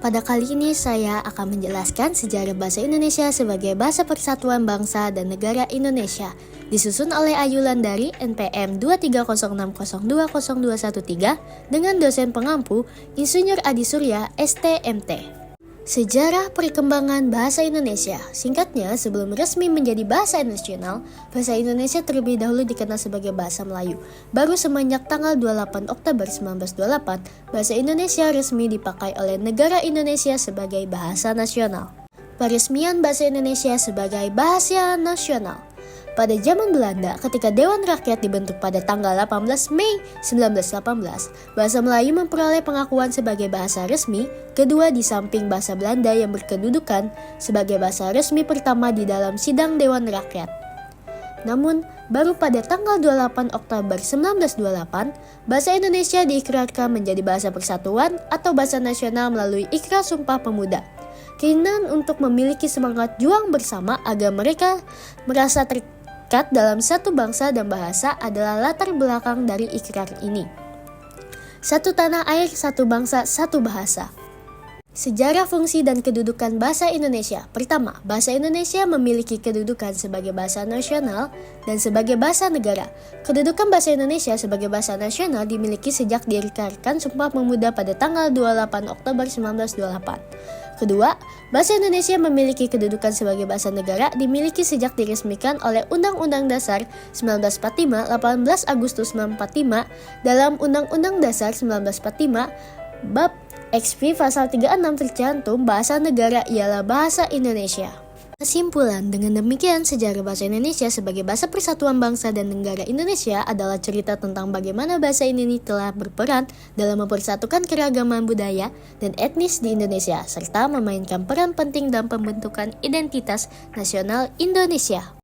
Pada kali ini saya akan menjelaskan sejarah bahasa Indonesia sebagai bahasa persatuan bangsa dan negara Indonesia. Disusun oleh Ayu Landari NPM 23060202113 dengan dosen pengampu Insinyur Adi Surya STMT. Sejarah perkembangan bahasa Indonesia. Singkatnya, sebelum resmi menjadi bahasa nasional, bahasa Indonesia terlebih dahulu dikenal sebagai bahasa Melayu. Baru semenjak tanggal 28 Oktober 1928, bahasa Indonesia resmi dipakai oleh negara Indonesia sebagai bahasa nasional. Peresmian bahasa Indonesia sebagai bahasa nasional. Pada zaman Belanda, ketika Dewan Rakyat dibentuk pada tanggal 18 Mei 1918, bahasa Melayu memperoleh pengakuan sebagai bahasa resmi kedua di samping bahasa Belanda yang berkedudukan sebagai bahasa resmi pertama di dalam sidang Dewan Rakyat. Namun, baru pada tanggal 28 Oktober 1928, bahasa Indonesia diikrarkan menjadi bahasa persatuan atau bahasa nasional melalui Ikrar Sumpah Pemuda. Keinginan untuk memiliki semangat juang bersama agar mereka merasa terikat dalam satu bangsa dan bahasa adalah latar belakang dari ikrar ini. Satu tanah air, satu bangsa, satu bahasa. Sejarah, fungsi, dan kedudukan bahasa Indonesia. Pertama, bahasa Indonesia memiliki kedudukan sebagai bahasa nasional dan sebagai bahasa negara. Kedudukan bahasa Indonesia sebagai bahasa nasional dimiliki sejak diikrarkan Sumpah Pemuda pada tanggal 28 Oktober 1928. Kedua, bahasa Indonesia memiliki kedudukan sebagai bahasa negara dimiliki sejak diresmikan oleh Undang-Undang Dasar 1945, 18 Agustus 1945 dalam Undang-Undang Dasar 1945, Bab XP pasal 36 tercantum bahasa negara ialah bahasa Indonesia. Kesimpulan, dengan demikian sejarah bahasa Indonesia sebagai bahasa persatuan bangsa dan negara Indonesia adalah cerita tentang bagaimana bahasa ini telah berperan dalam mempersatukan keragaman budaya dan etnis di Indonesia serta memainkan peran penting dalam pembentukan identitas nasional Indonesia.